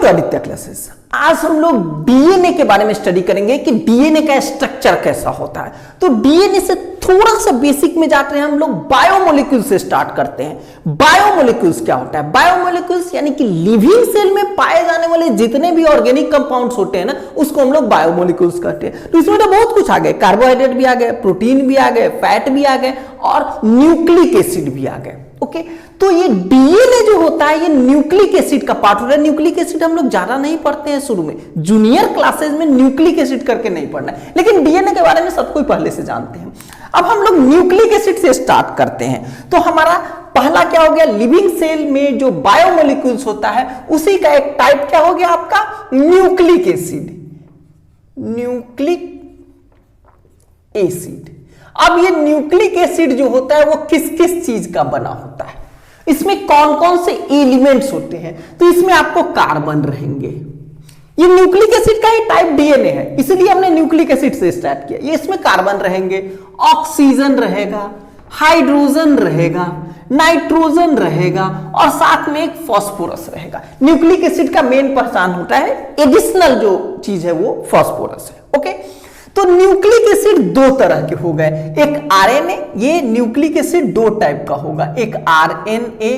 Aditya classes. आज हम लोग डीएनए के बारे में स्टडी करेंगे कि डीएनए का स्ट्रक्चर कैसा होता है। तो डीएनए से थोड़ा सा बेसिक में जाते हैं हम लोग, बायोमोलिक्यूल से स्टार्ट करते हैं। बायोमोलिक्यूल्स क्या होता है? बायोमोलिक्यूल्स यानी कि लिविंग सेल में पाए जाने वाले जितने भी ऑर्गेनिक कंपाउंड्स होते हैं ना, उसको हम लोग बायोमोलिक्यूल्स कहते हैं। तो इसमें तो बहुत कुछ आ गए, कार्बोहाइड्रेट भी आ गए, प्रोटीन भी आ गए, फैट भी आ गए और न्यूक्लिक एसिड भी आ गए। ओके, तो ये डीएनए जो होता है ये न्यूक्लिक एसिड का पार्ट होता है। न्यूक्लिक एसिड हम लोग ज्यादा नहीं पढ़ते हैं शुरू में, जूनियर क्लासेस में न्यूक्लिक एसिड करके नहीं पढ़ना है, लेकिन डीएनए के बारे में सब कोई पहले से जानते हैं। अब हम लोग न्यूक्लिक एसिड से स्टार्ट करते हैं। तो हमारा पहला क्या हो गया? लिविंग सेल में जो बायोमोलिक्यूल्स होता है उसी का एक टाइप क्या हो गया आपका? Nucleic acid. Nucleic acid. अब ये न्यूक्लिक एसिड जो होता है वो किस किस चीज का बना होता है, इसमें कौन कौन से एलिमेंट्स होते हैं? तो इसमें आपको कार्बन रहेंगे। ये न्यूक्लिक एसिड का ही टाइप डीएनए है, इसलिए हमने न्यूक्लिक एसिड से स्टार्ट किया। ये इसमें कार्बन रहेंगे, ऑक्सीजन रहेगा, हाइड्रोजन रहेगा, नाइट्रोजन रहेगा और साथ में एक फास्फोरस रहेगा। न्यूक्लिक एसिड का मेन पहचान होता है, एडिशनल जो चीज है वो फास्फोरस है। ओके, तो न्यूक्लिक एसिड दो तरह के हो गए, एक आरएनए, ये न्यूक्लिक एसिड दो टाइप का होगा, एक आरएनए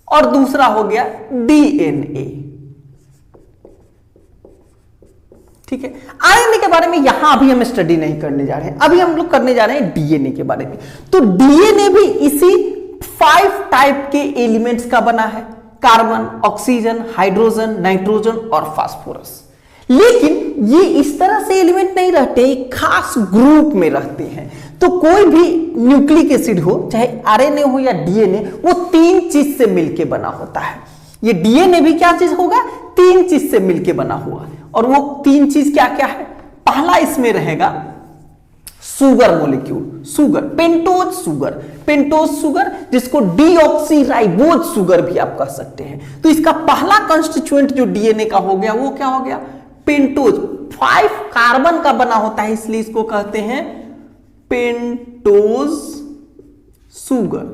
और दूसरा हो गया डीएनए। ठीक है, आरएनए के बारे में यहां अभी हम स्टडी नहीं करने जा रहे हैं, अभी हम लोग करने जा रहे हैं डीएनए के बारे में। तो डीएनए भी इसी 5 टाइप के एलिमेंट्स का बना है, कार्बन, ऑक्सीजन, हाइड्रोजन, नाइट्रोजन और फास्फोरस। लेकिन ये इस तरह से एलिमेंट नहीं रहते, एक खास ग्रुप में रहते हैं। तो कोई भी न्यूक्लिक एसिड हो, चाहे आरएनए हो या डीएनए, वो 3 चीज से मिलके बना होता है। ये डीएनए भी क्या चीज होगा? 3 चीज से मिलके बना हुआ है। और वो 3 चीज क्या क्या है? पहला इसमें रहेगा sugar molecule, sugar, pentose sugar. Pentose sugar जिसको डीऑक्सीराइबोज सुगर भी आप कह सकते हैं। तो इसका पहला कंस्टिट्यूएंट जो डीएनए का हो गया वो क्या हो गया? पेंटोज। 5 कार्बन का बना होता है, इसलिए इसको कहते हैं पेंटोज सुगर।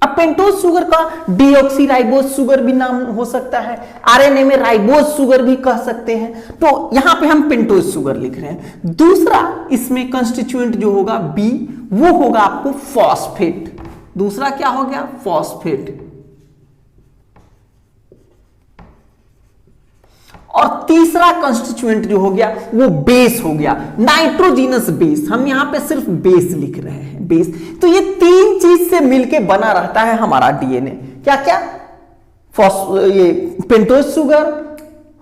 अब पेंटोज सुगर का डीऑक्सीराइबोज सुगर भी नाम हो सकता है, आरएनए में राइबोज सुगर भी कह सकते हैं। तो यहां पे हम पेंटोज सुगर लिख रहे हैं। दूसरा इसमें कंस्टिट्यूएंट जो होगा बी, वो होगा आपको फॉस्फेट। दूसरा क्या हो गया? फॉस्फेट। और तीसरा कंस्टिट्यूएंट जो हो गया वो बेस हो गया, नाइट्रोजीनस बेस। हम यहां पे सिर्फ बेस लिख रहे हैं, बेस। तो ये 3 चीज से मिलके बना रहता है हमारा डीएनए। क्या क्या? ये पेंटोज सुगर,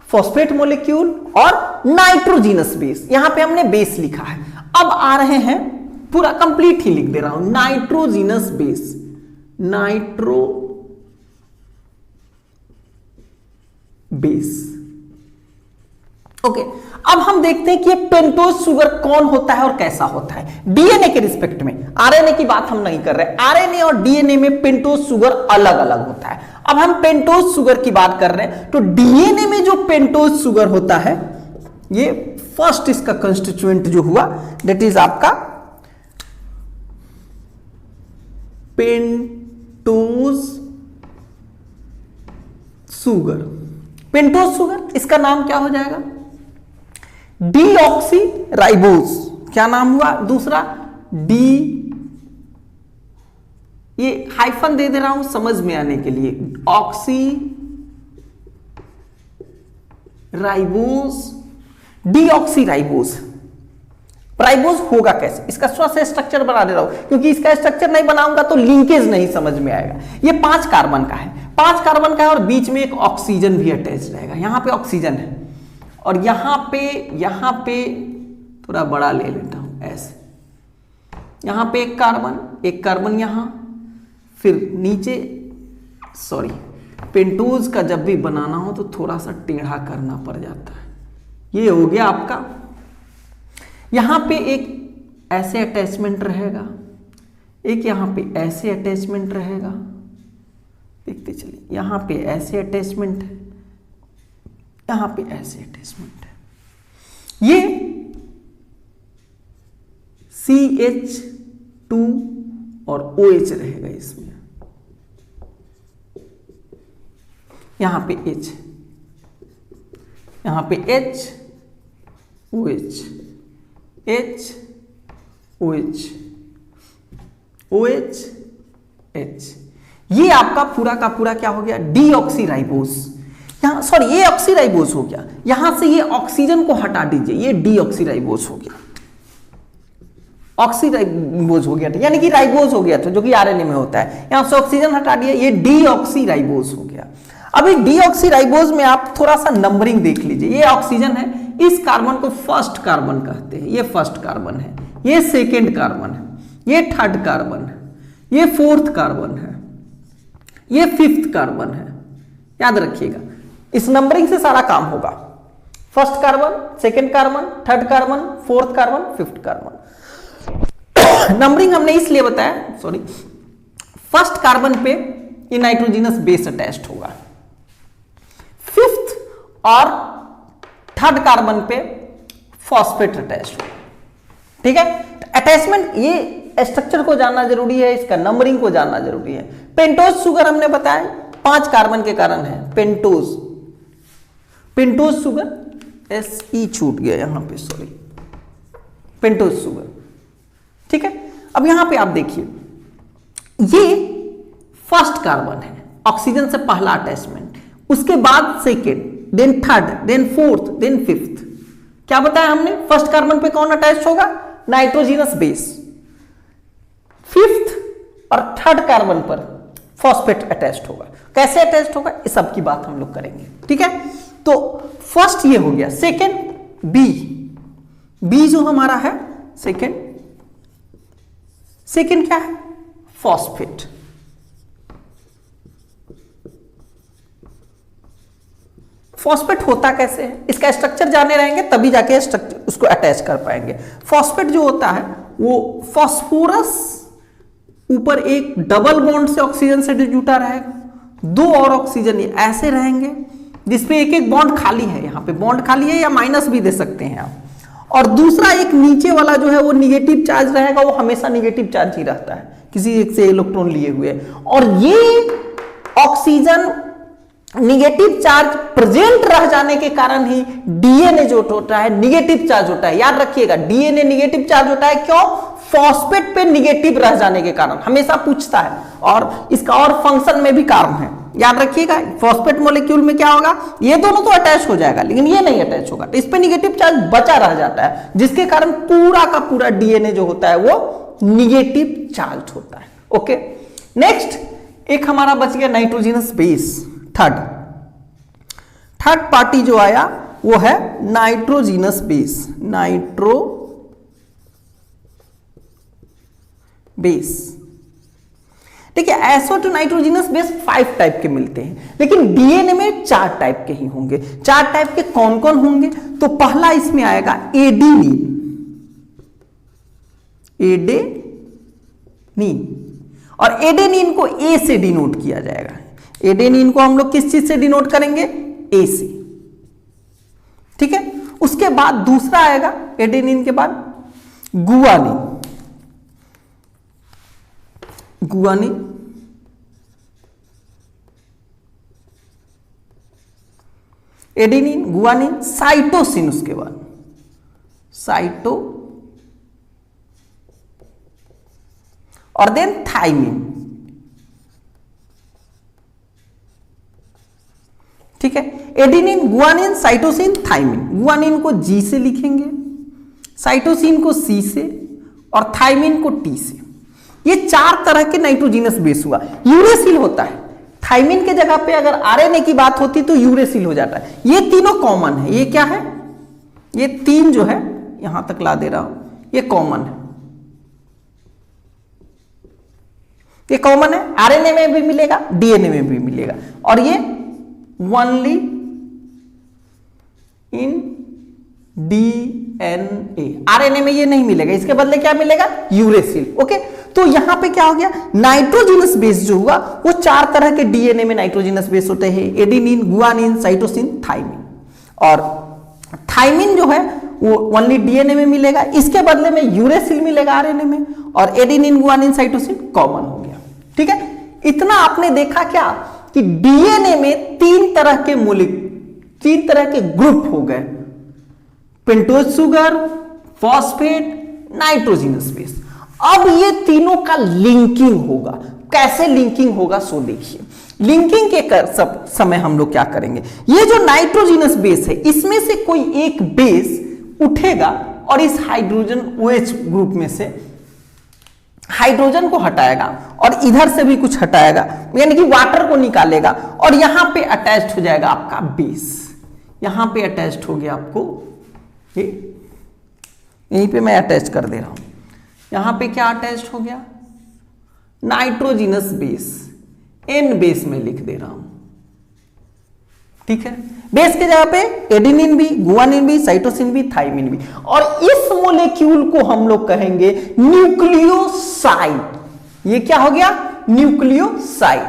फॉस्फेट मॉलिक्यूल और नाइट्रोजीनस बेस। यहां पे हमने बेस लिखा है। अब आ रहे हैं, पूरा कंप्लीट ही लिख दे रहा हूं, nitrogenous base. Nitro base. Okay, अब हम देखते हैं कि ये पेंटोज सुगर कौन होता है और कैसा होता है डीएनए के रिस्पेक्ट में। आरएनए की बात हम नहीं कर रहे, आरएनए और डीएनए में पेंटोज सुगर अलग अलग होता है। अब हम पेंटोज सुगर की बात कर रहे हैं। तो डीएनए में जो पेंटोज सुगर होता है, ये फर्स्ट इसका कंस्टिट्यूएंट जो हुआ दैट इज आपका पेंटोज सुगर। पेंटोज सुगर, इसका नाम क्या हो जाएगा? डीऑक्सीराइबोज। क्या नाम हुआ दूसरा? डी, ये हाइफन दे रहा हूं समझ में आने के लिए, ऑक्सी राइबोज, डीऑक्सीराइबोज। राइबोज होगा कैसे, इसका स्वयं स्ट्रक्चर बना दे रहा हूं, क्योंकि इसका स्ट्रक्चर नहीं बनाऊंगा तो लिंकेज नहीं समझ में आएगा। ये 5 कार्बन का है, 5 कार्बन का है और बीच में एक ऑक्सीजन भी अटैच रहेगा। यहां पे ऑक्सीजन है और यहां पे थोड़ा बड़ा ले लेता हूं ऐसे, यहां पे एक कार्बन यहां, फिर नीचे, सॉरी, पेंटोज का जब भी बनाना हो तो थोड़ा सा टेढ़ा करना पड़ जाता है। ये हो गया आपका, यहां पे एक ऐसे अटैचमेंट रहेगा, एक यहां पे ऐसे अटैचमेंट रहेगा, देखते चलिए, यहां पे ऐसे अटैचमेंट है, यहां पे ऐसे अटैचमेंट है। ये CH2 और OH रहेगा इसमें, यहां पे H, यहां पे H OH, H OH, OH H, ये आपका पूरा का पूरा क्या हो गया, डीऑक्सीराइबोस। यहां सॉरी ये ऑक्सीराइबोस हो गया, यहां से ये ऑक्सीजन को हटा दीजिए, ये डीऑक्सीराइबोस हो गया, ऑक्सीराइबोस हो गया था, यानी कि राइबोस हो गया था जो कि आरएनए में होता है, यहां से ऑक्सीजन हटा दिया, ये डीऑक्सीराइबोस हो गया। अभी डीऑक्सीराइबोस में आप थोड़ा सा नंबरिंग देख लीजिए, ये ऑक्सीजन है, इस कार्बन को फर्स्ट कार्बन कहते हैं, ये फर्स्ट कार्बन है, ये सेकेंड कार्बन है, ये थर्ड कार्बन है, ये फोर्थ कार्बन है, ये फिफ्थ कार्बन है। याद रखिएगा, इस नंबरिंग से सारा काम होगा, first carbon, second carbon, third carbon, fourth carbon, fifth carbon. Numbering हमने इसलिए बताया, सॉरी, फर्स्ट कार्बन पे ये नाइट्रोजनस बेस अटैच्ड होगा, फिफ्थ और थर्ड कार्बन पे फॉस्फेट अटैच्ड होगा। ठीक है, अटैचमेंट, ये स्ट्रक्चर को जानना जरूरी है, इसका नंबरिंग को जानना जरूरी है। पेंटोज शुगर हमने बताया 5 कार्बन के कारण है, पेंटोज, पेंटोज शुगर, SE छूट गया यहां पे, सॉरी, पेंटोज शुगर। ठीक है, अब यहां पे आप देखिए, ये फर्स्ट कार्बन है, ऑक्सीजन से पहला अटैचमेंट, उसके बाद second, then third, then fourth, then fifth. क्या बताया हमने, फर्स्ट कार्बन पे कौन अटैच होगा, नाइट्रोजनस बेस, फिफ्थ और थर्ड कार्बन पर फॉस्फेट अटैच्ड होगा। कैसे अटैच्ड होगा, इस सब की बात हम लोग करेंगे। ठीक है, तो फर्स्ट ये हो गया, सेकेंड बी जो हमारा है, सेकेंड क्या है, फॉस्फेट। फॉस्फेट होता कैसे है, इसका स्ट्रक्चर जाने रहेंगे तभी जाके स्ट्रक्चर उसको अटैच कर पाएंगे। फॉस्फेट जो होता है वो फॉस्फोरस ऊपर एक डबल बॉन्ड से ऑक्सीजन से जुटा रहेगा, 2 और ऑक्सीजन ऐसे रहेंगे जिसपे एक एक बॉन्ड खाली है, यहां पे बॉन्ड खाली है या माइनस भी दे सकते हैं आप, और दूसरा एक नीचे वाला जो है वो निगेटिव चार्ज रहेगा, वो हमेशा निगेटिव चार्ज ही रहता है किसी एक से इलेक्ट्रॉन लिए हुए, और ये ऑक्सीजन निगेटिव चार्ज प्रेजेंट रह जाने के कारण ही डीएनए जो होता है निगेटिव चार्ज होता है। याद रखिएगा, डीएनए निगेटिव चार्ज होता है, क्यों, फॉस्फेट पे निगेटिव रह जाने के कारण, हमेशा पूछता है, और इसका और फंक्शन में भी कारण है। याद रखिएगा, फॉस्फेट मॉलिक्यूल में क्या होगा, ये दोनों तो अटैच हो जाएगा लेकिन ये नहीं अटैच होगा, तो इस पे निगेटिव चार्ज बचा रह जाता है, जिसके कारण पूरा का पूरा डीएनए जो होता है वो निगेटिव चार्ज होता है। ओके, नेक्स्ट एक हमारा बच गया नाइट्रोजनस बेस, थर्ड पार्टी जो आया वो है नाइट्रोजनस बेस, देखिए ऐसा तो नाइट्रोजनस बेस 5 टाइप के मिलते हैं, लेकिन डीएनए में 4 टाइप के ही होंगे। 4 टाइप के कौन कौन होंगे, तो पहला इसमें आएगा एडेनिन, और एडेनिन को ए से डिनोट किया जाएगा। एडेनिन को हम लोग किस चीज से डिनोट करेंगे, ए से। ठीक है, उसके बाद दूसरा आएगा एडेनिन के बाद गुआनिन, एडेनिन, गुआनिन, साइटोसिन, उसके बाद और देन थाइमिन। ठीक है, adenine, guanine, cytosine, thymine. Guanine को जी से लिखेंगे, साइटोसिन को सी से, और थाइमिन को टी से। ये 4 तरह के नाइट्रोजनस बेस हुआ। यूरेसिल होता है, थाइमिन के जगह पे अगर आरएनए की बात होती तो यूरेसिल हो जाता है। ये तीनों कॉमन है। ये क्या है, ये 3 जो है यहां तक ला दे रहा हूं, ये कॉमन है, ये कॉमन है, आरएनए में भी मिलेगा, डीएनए में भी मिलेगा, और ये ओनली इन डीएनए। आरएनए में ये नहीं मिलेगा, इसके बदले क्या मिलेगा, यूरेसिल। ओके, तो यहां पे क्या हो गया, नाइट्रोजनस बेस जो हुआ वो 4 तरह के डीएनए में नाइट्रोजनस बेस होते हैं, एडेनिन, गुआनिन, साइटोसिन, थाइमिन। और थाइमिन जो है वो ओनली डीएनए में मिलेगा, इसके बदले में यूरेसिल मिलेगा आरएनए में, और एडेनिन, गुआनिन, साइटोसिन कॉमन हो गया। ठीक है, इतना आपने देखा क्या कि डीएनए में तीन तरह के ग्रुप हो गए, pentose sugar, phosphate, nitrogenous base. अब ये तीनों का लिंकिंग होगा। कैसे लिंकिंग होगा सो देखिए। लिंकिंग के समय हम लोग क्या करेंगे, ये जो नाइट्रोजनस बेस है इसमें से कोई एक बेस उठेगा और इस हाइड्रोजन OH ग्रुप में से हाइड्रोजन को हटाएगा और इधर से भी कुछ हटाएगा, यानी कि वाटर को निकालेगा और यहां पे अटैच्ड हो जाएगा आपका बेस। यहां पे अटैच्ड हो गया आपको ये, यहीं पे मैं अटैच कर दे रहा हूं। यहां पे क्या अटैच्ड हो गया, नाइट्रोजनस बेस, N बेस में लिख दे रहा हूं, ठीक है। बेस के जगह पे एडेनिन भी, गुआनिन भी, साइटोसिन भी, थाइमिन भी, और इस मोलेक्यूल को हम लोग कहेंगे न्यूक्लियोसाइड। ये क्या हो गया, न्यूक्लियोसाइड।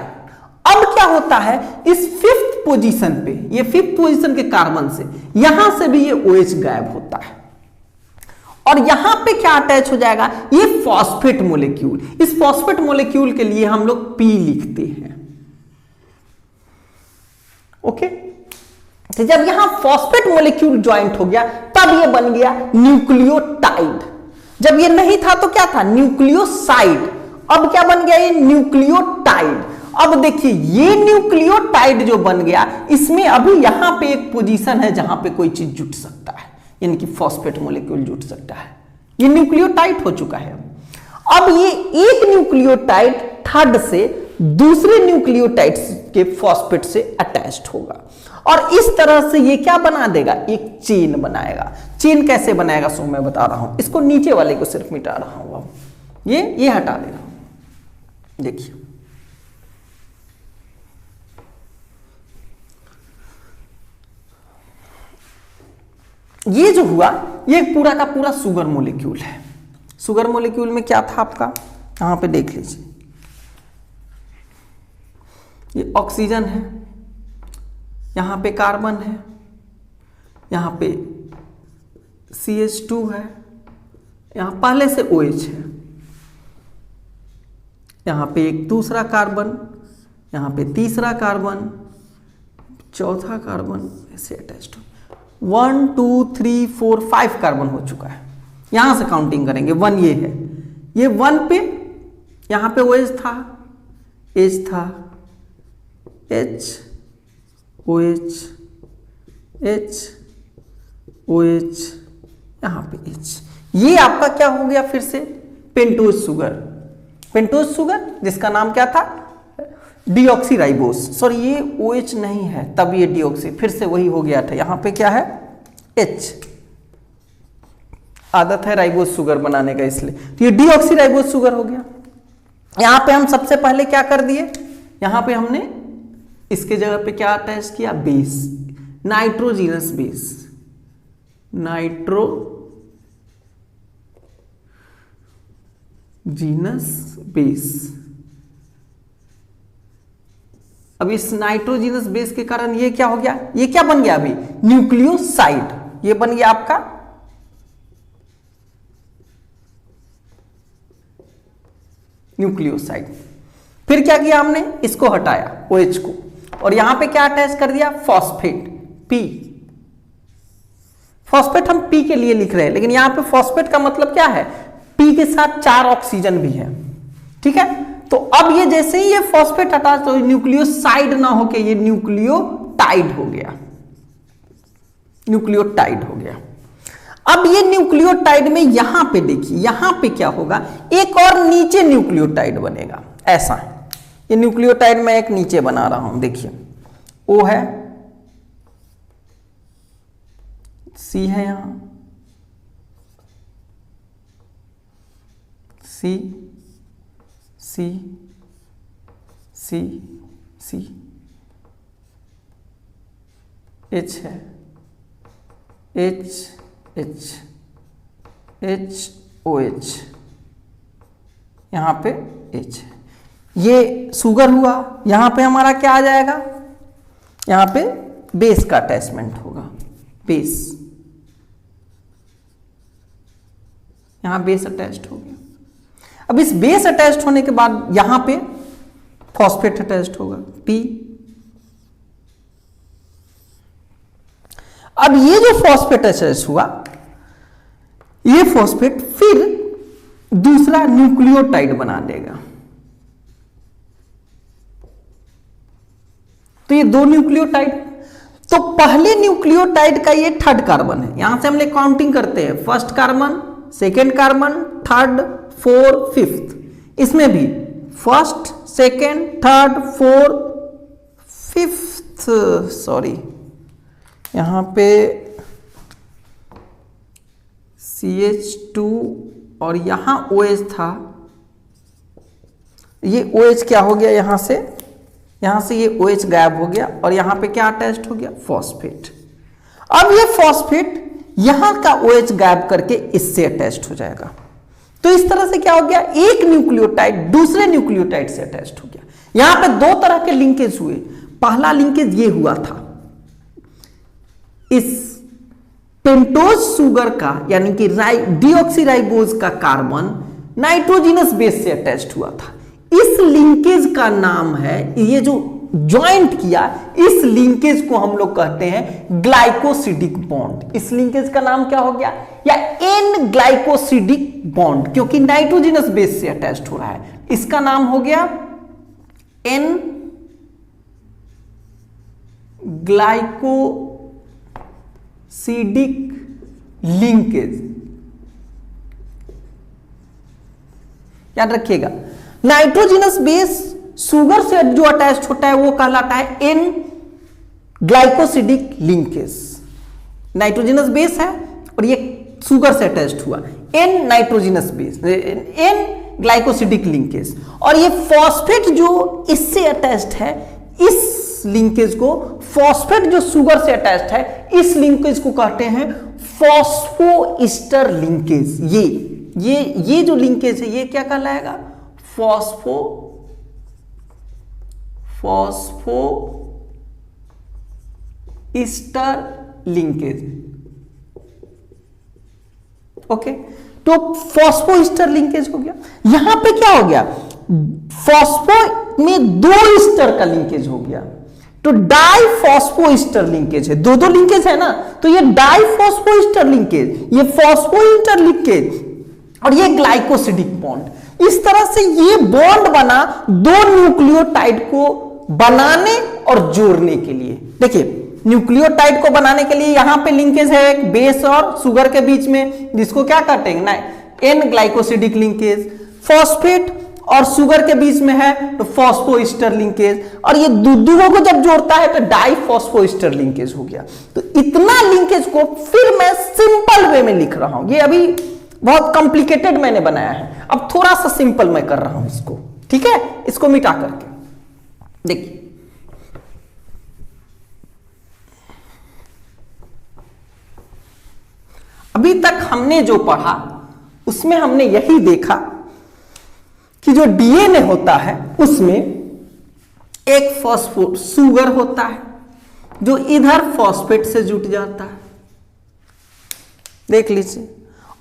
अब क्या होता है, इस 5th पोजीशन पे, ये 5th पोजीशन के कार्बन से यहां से भी ये OH गायब होता है और यहां पे क्या अटैच हो जाएगा, ये फॉस्फेट मोलेक्यूल। इस फॉस्फेट मोलेक्यूल के लिए हम लोग P लिखते हैं, ओके। तो जब यहां फॉस्फेट मोलेक्यूल ज्वाइंट हो गया तब ये बन गया न्यूक्लियोटाइड। जब ये नहीं था तो क्या था, न्यूक्लियोसाइड। अब क्या बन गया, ये न्यूक्लियोटाइड। अब देखिए ये न्यूक्लियोटाइड जो बन गया, इसमें अभी यहां पे एक पोजीशन है जहां पे कोई चीज जुट सकता है, यानी कि फॉस्फेट मोलेक्यूल जुट सकता है। ये न्यूक्लियोटाइड हो चुका है। अब ये एक न्यूक्लियोटाइड थर्ड से दूसरे न्यूक्लियोटाइड के फॉस्फेट से अटैच्ड होगा और इस तरह से ये क्या बना देगा, एक चेन बनाएगा। चेन कैसे बनाएगा सो मैं बता रहा हूं। इसको नीचे वाले को सिर्फ मिटा रहा हूं, अब ये हटा दे रहा हूं। देखिए ये जो हुआ, ये पूरा का पूरा शुगर मोलेक्यूल है। शुगर मोलेक्यूल में क्या था आपका, यहां पे देख लीजिए, ये ऑक्सीजन है, यहां पे कार्बन है, यहां पे CH2 है, यहां पहले से OH है, यहां पे एक दूसरा कार्बन, यहां पे तीसरा कार्बन, चौथा कार्बन, ऐसे अटैच्ड 1 2 3 4 5 कार्बन हो चुका है। यहां से काउंटिंग करेंगे, 1 ये है, ये 1 पे यहां पे OH था, H था, H OH H OH, यहां पे H। ये आपका क्या हो गया, फिर से पेंटोज शुगर। पेंटोज शुगर जिसका नाम क्या था, डीऑक्सीराइबोस। सॉरी ये OH नहीं है, तब ये डीऑक्सी, फिर से वही हो गया था। यहां पे क्या है, H। आदत है राइबोस शुगर बनाने का, इसलिए तो ये डीऑक्सीराइबोस शुगर हो गया। यहां पे हम सबसे पहले क्या कर दिए, यहां पे हमने इसके जगह पे क्या अटैच किया, base, nitrogenous base, nitrogenous base. अब इस नाइट्रोजनस बेस के कारण ये क्या हो गया, ये क्या बन गया अभी, न्यूक्लियोसाइड। ये बन गया आपका न्यूक्लियोसाइड। फिर क्या किया हमने, इसको हटाया OH को, और यहां पे क्या अटैच कर दिया, फॉस्फेट P। फॉस्फेट हम P के लिए लिख रहे हैं, लेकिन यहां पे फॉस्फेट का मतलब क्या है, P के साथ 4 ऑक्सीजन भी है, ठीक है। तो अब ये जैसे ही ये फॉस्फेट हटा तो न्यूक्लियोसाइड ना होके ये न्यूक्लियोटाइड हो गया, न्यूक्लियोटाइड हो गया। अब ये न्यूक्लियोटाइड में यहां पे देखिए, यहां पे क्या होगा, एक और नीचे न्यूक्लियोटाइड बनेगा। ऐसा ये न्यूक्लियोटाइड में एक नीचे बना रहा हूं, देखिए O है, C है, यहां C C C C, H है, H H H OH, यहां पे H है। ये शुगर हुआ। यहां पे हमारा क्या आ जाएगा, यहां पे बेस का अटैचमेंट होगा, बेस। यहां बेस अटैच्ड हो गया। अब इस बेस अटैच्ड होने के बाद यहां पे फॉस्फेट अटैच्ड होगा, P अब ये जो फॉस्फेट अटैच हुआ, ये फॉस्फेट फिर दूसरा न्यूक्लियोटाइड बना देगा। तो ये दो न्यूक्लियोटाइड, तो पहले न्यूक्लियोटाइड का ये थर्ड कार्बन है, यहां से हम लोग काउंटिंग करते हैं, first carbon, second carbon, third, fourth, fifth. इसमें भी first, second, third, fourth, fifth, sorry यहां पे CH2 और यहां OH था, ये OH क्या हो गया, यहां से ये OH गायब हो गया और यहां पे क्या अटैच्ड हो गया, फॉस्फेट। अब ये फॉस्फेट यहां का OH गायब करके इससे अटैच्ड हो जाएगा। तो इस तरह से क्या हो गया, एक न्यूक्लियोटाइड दूसरे न्यूक्लियोटाइड से अटैच्ड हो गया। यहां पे दो तरह के लिंकेज हुए। पहला लिंकेज ये हुआ था, इस पेंटोज शुगर का यानी कि डीऑक्सीराइबोज का कार्बन नाइट्रोजिनस बेस से अटैच्ड हुआ था। इस लिंकेज का नाम है, ये जो ज्वाइंट किया, इस लिंकेज को हम लोग कहते हैं ग्लाइकोसिडिक बॉन्ड। इस लिंकेज का नाम क्या हो गया, या एन ग्लाइकोसिडिक बॉन्ड, क्योंकि नाइट्रोजिनस बेस से अटैच्ड हो रहा है। इसका नाम हो गया एन ग्लाइकोसिडिक लिंकेज। याद रखिएगा, नाइट्रोजिनस बेस शुगर से जो अटैच्ड होता है वो कहलाता है N glycosidic linkage. Nitrogenous base है और ये शुगर से अटैच्ड हुआ, N nitrogenous base, N glycosidic linkage. और ये फॉस्फेट जो इससे अटैच्ड है, इस लिंकेज को, फॉस्फेट जो शुगर से अटैच्ड है, इस लिंकेज को कहते हैं फॉस्फोईस्टर लिंकेज। ये जो लिंकेज है ये क्या कहलाएगा, फॉस्फोईस्टर लिंकेज। ओके, तो फॉस्फोईस्टर लिंकेज हो गया। यहां पे क्या हो गया, फॉस्फो में दो ईस्टर का लिंकेज हो गया, तो डाइफॉस्फोईस्टर लिंकेज है। दो लिंकेज है ना, तो ये डाइफॉस्फोईस्टर लिंकेज, ये फॉस्फोईस्टर लिंकेज और ये ग्लाइकोसिडिक बॉन्ड। इस तरह से ये बॉन्ड बना दो न्यूक्लियोटाइड को बनाने और जोड़ने के लिए। देखिए, न्यूक्लियोटाइड को बनाने के लिए यहां पे लिंकेज है एक बेस और शुगर के बीच में, जिसको क्या कहते हैं ना, एन ग्लाइकोसिडिक लिंकेज। फॉस्फेट और शुगर के बीच में है तो फॉस्फोईस्टर लिंकेज, और ये दोनों को जब जोड़ता है तो डाइफॉस्फोईस्टर लिंकेज हो गया। तो इतना लिंकेज को फिर मैं सिंपल वे में लिख रहा हूं, ये अभी बहुत कॉम्प्लिकेटेड मैंने बनाया है, अब थोड़ा सा सिंपल मैं कर रहा हूं इसको, ठीक है, इसको मिटा करके। देखिए, अभी तक हमने जो पढ़ा उसमें हमने यही देखा कि जो डीएनए होता है उसमें एक फॉस्फेट शुगर होता है जो इधर फॉस्फेट से जुट जाता है, देख लीजिए,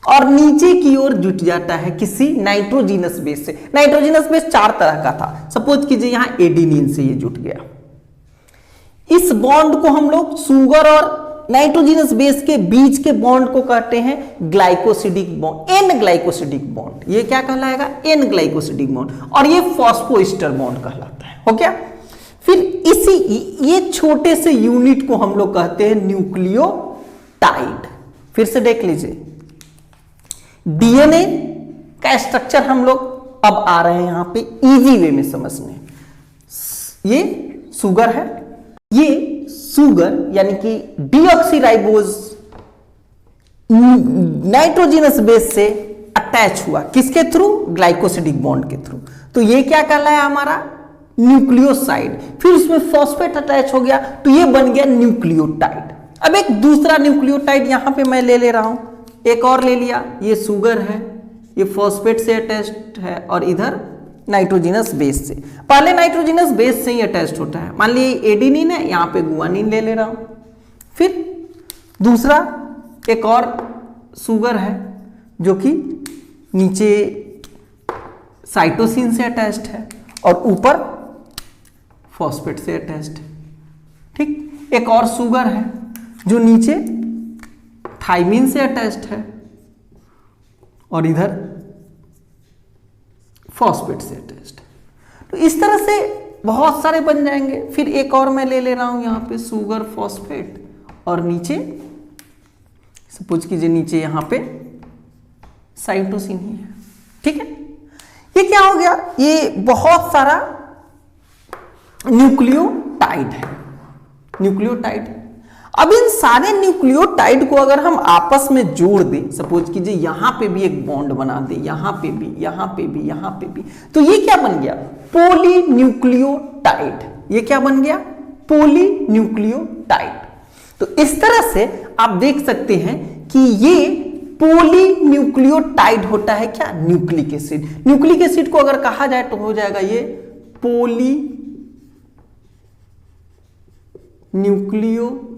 और नीचे की ओर जुट जाता है किसी नाइट्रोजिनस बेस से। नाइट्रोजिनस बेस चार तरह का था, सपोज कीजिए यहां एडिनिन से ये जुट गया। इस बॉन्ड को हम लोग शुगर और नाइट्रोजिनस बेस के बीच के बॉन्ड को कहते हैं glycosidic bond, N glycosidic bond. ये क्या कहलाएगा, एन ग्लाइकोसिडिक बॉन्ड, और ये फॉस्फोईस्टर बॉन्ड कहलाता है। हो गया। फिर इसी ये छोटे से यूनिट को हम लोग कहते हैं न्यूक्लियोटाइड। फिर से देख लीजिए, डीएनए का स्ट्रक्चर हम लोग अब आ रहे हैं यहां पे इजी वे में समझने। ये शुगर है, ये शुगर यानी कि डीऑक्सीराइबोज नाइट्रोजिनस बेस से अटैच हुआ, किसके थ्रू, ग्लाइकोसिडिक बॉन्ड के थ्रू। तो ये क्या कहलाया हमारा, न्यूक्लियोसाइड। फिर उसमें फॉस्फेट अटैच हो गया तो ये बन गया न्यूक्लियोटाइड। अब एक दूसरा न्यूक्लियोटाइड यहां पे मैं ले रहा हूं, एक और ले लिया, ये शुगर है, ये फॉस्फेट से अटैच्ड है और इधर नाइट्रोजिनस बेस से। पहले नाइट्रोजिनस बेस से ही अटैच्ड होता है, मान लीजिए एडिनिन है, यहां पे गुआनिन ले रहा हूं। फिर दूसरा एक और शुगर है जो कि नीचे साइटोसिन से अटैच्ड है और ऊपर फॉस्फेट से अटैच्ड है। ठीक, एक और शुगर है जो नीचे थाइमिन से अटैच्ड है और इधर फॉस्फेट से अटैच्ड है। तो इस तरह से बहुत सारे बन जाएंगे। फिर एक और मैं ले रहा हूं यहां पे सुगर फॉस्फेट, और नीचे सपोज कीजिए नीचे यहां पे साइटोसिन ही है। ठीक है, ये क्या हो गया, ये बहुत सारा न्यूक्लियोटाइड है, न्यूक्लियोटाइड है। अब इन सारे न्यूक्लियोटाइड को अगर हम आपस में जोड़ दें, सपोज कीजिए यहां पे भी एक बॉन्ड बना दे, यहां पे भी, यहां पे भी, यहां पे भी, तो ये क्या बन गया, पॉलीन्यूक्लियोटाइड। ये क्या बन गया, पॉलीन्यूक्लियोटाइड। तो इस तरह से आप देख सकते हैं कि ये पॉलीन्यूक्लियोटाइड होता है क्या, न्यूक्लिक एसिड। न्यूक्लिक एसिड को अगर कहा जाए तो हो जाएगा ये न्यूक्लियोटाइड।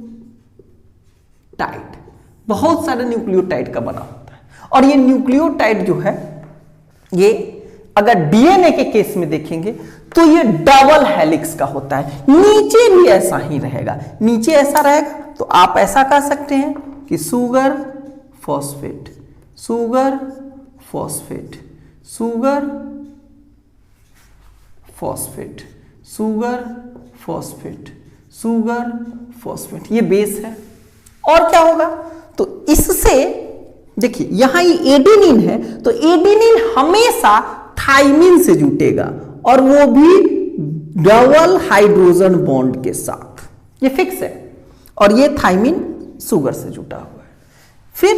बहुत सारे न्यूक्लियोटाइड का बना होता है। और ये न्यूक्लियोटाइड जो है, ये अगर डीएनए के केस में देखेंगे तो ये डबल हेलिक्स का होता है। नीचे भी ऐसा ही रहेगा, नीचे ऐसा रहेगा, तो आप ऐसा कह सकते हैं कि sugar phosphate, sugar phosphate, sugar phosphate, sugar phosphate, sugar phosphate, ये बेस है। और क्या होगा, तो इससे देखिए यहां ये एडेनिन है, तो एडेनिन हमेशा थाइमिन से जुटेगा, और वो भी डबल हाइड्रोजन बॉन्ड के साथ, ये फिक्स है। और ये थाइमिन सुगर से जुटा हुआ है। फिर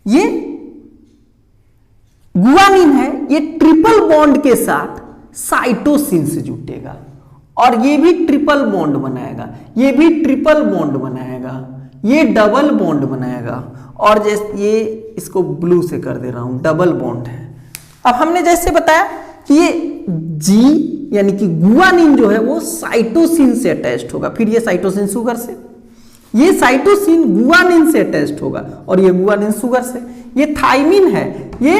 ये गुआनिन है, ये ट्रिपल बॉन्ड के साथ साइटोसिन से जुटेगा, और ये भी ट्रिपल बॉन्ड बनाएगा, ये भी ट्रिपल बॉन्ड बनाएगा, ये डबल बॉन्ड बनाएगा। और जैसे ये इसको ब्लू से कर दे रहा हूं, डबल बॉन्ड है। अब हमने जैसे बताया कि ये जी यानी कि गुआनिन जो है वो साइटोसिन से अटैच्ड होगा, फिर ये साइटोसिन सुगर से, ये साइटोसिन गुआनिन से अटैच्ड होगा, और ये गुआनिन सुगर से। ये थाइमिन है, ये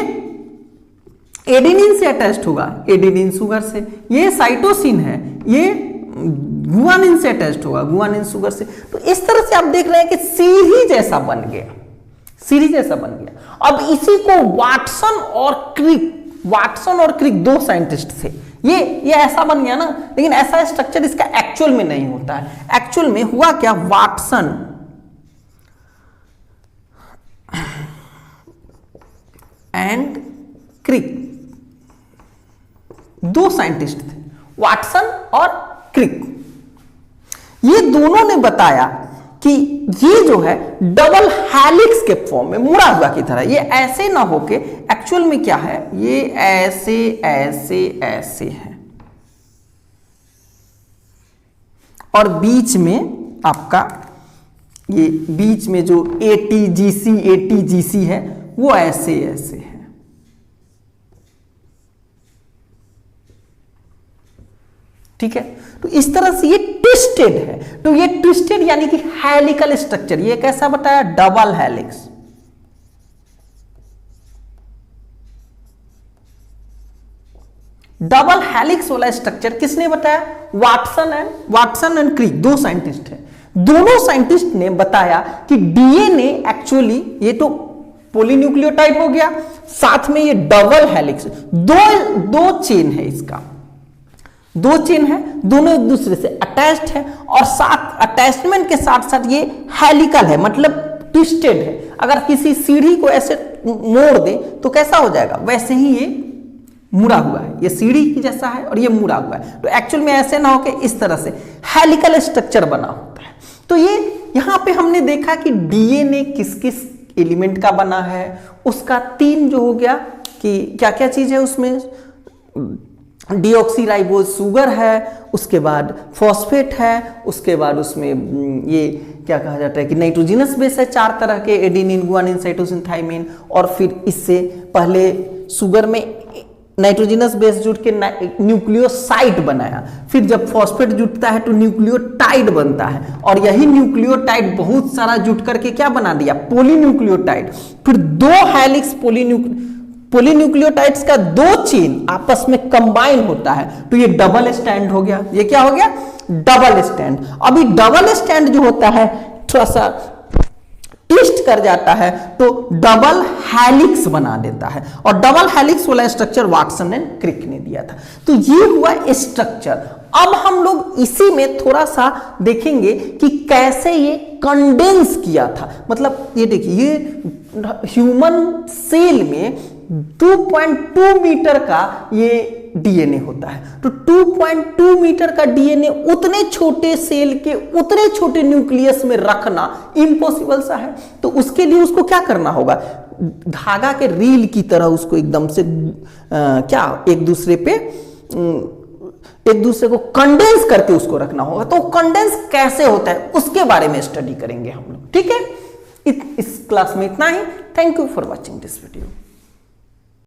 एडेनिन से अटैच्ड होगा, एडेनिन सुगर से। ये साइटोसिन है, ये गुआनिन से अटैच्ड होगा, गुआनिन सुगर से। तो इस तरह से आप देख रहे हैं कि सीढ़ी जैसा बन गया, सीढ़ी जैसा बन गया। अब इसी को वाटसन और क्रिक, वाटसन और क्रिक दो साइंटिस्ट थे, ये ऐसा बन गया ना, लेकिन ऐसा स्ट्रक्चर इसका एक्चुअल में नहीं होता है। एक्चुअल में हुआ क्या, वाटसन एंड क्रिक दो साइंटिस्ट थे, वाटसन और क्रिक। ये दोनों ने बताया कि ये जो है डबल हेलिक्स के फॉर्म में, मुड़ा हुआ की तरह, ये ऐसे ना होके एक्चुअल में क्या है, ये ऐसे ऐसे ऐसे है, और बीच में आपका ये बीच में जो एटीजीसी है वो ऐसे ऐसे है। ठीक है, तो इस तरह से ये ट्विस्टेड है। तो ये ट्विस्टेड यानी कि हेलिकल स्ट्रक्चर, ये कैसा बताया, डबल हेलिक्स। डबल हेलिक्स वाला स्ट्रक्चर किसने बताया, वाटसन एंड क्रिक, दो साइंटिस्ट हैं। दोनों साइंटिस्ट ने बताया कि डीएनए एक्चुअली ये तो पॉलीन्यूक्लियोटाइड हो गया, साथ में ये डबल हेलिक्स, दो चेन है, इसका दो चेन है, दोनों एक दूसरे से अटैच्ड है, और साथ अटैचमेंट के साथ साथ ये हेलिकल है, मतलब ट्विस्टेड है। अगर किसी सीढ़ी को ऐसे मोड़ दे तो कैसा हो जाएगा, वैसे ही ये मुड़ा हुआ है, ये सीढ़ी की जैसा है और ये मुड़ा हुआ है। तो एक्चुअल में ऐसे ना होके इस तरह से हेलिकल स्ट्रक्चर बना होता है। तो ये यहां पे हमने देखा कि डीएनए किस किस एलिमेंट का बना है, उसका तीन जो हो गया कि क्या क्या चीज है उसमें, डीऑक्सीराइबोज सुगर है, उसके बाद फॉस्फेट है, उसके बाद उसमें ये क्या कहा जाता है कि नाइट्रोजिनस बेस है, चार तरह के, एडेनिन, गुआनिन, साइटोसिन, थाइमिन। और फिर इससे पहले सुगर में नाइट्रोजिनस बेस जुट के न्यूक्लियोसाइड बनाया, फिर जब फॉस्फेट जुटता है तो न्यूक्लियोटाइड बनता है, और यही न्यूक्लियोटाइड बहुत सारा जुट करके क्या बना दिया, पॉलीन्यूक्लियोटाइड। फिर दो हेलिक्स पॉलीन्यूक्लियोटाइड्स का दो चेन आपस में कंबाइन होता है, तो ये डबल स्टैंड हो गया। ये क्या हो गया, डबल स्टैंड। अभी डबल स्टैंड जो होता है थोड़ा सा ट्विस्ट कर जाता है तो डबल हेलिक्स बना देता है, और डबल हेलिक्स वाला स्ट्रक्चर वाटसन एंड क्रिक ने दिया था। तो ये हुआ स्ट्रक्चर। अब हम लोग इसी में थोड़ा सा देखेंगे कि कैसे ये कंडेंस किया था। मतलब ये देखिए, ये ह्यूमन सेल में 2.2 मीटर का ये डीएनए होता है। तो 2.2 मीटर का डीएनए उतने छोटे सेल के उतने छोटे न्यूक्लियस में रखना इम्पॉसिबल सा है। तो उसके लिए उसको क्या करना होगा, धागा के रील की तरह उसको एकदम से एक दूसरे को कंडेंस करके उसको रखना होगा। तो कंडेंस कैसे होता है उसके बारे में स्टडी करेंगे हम लोग, ठीक है। इस क्लास में इतना ही। Thank you for watching this video.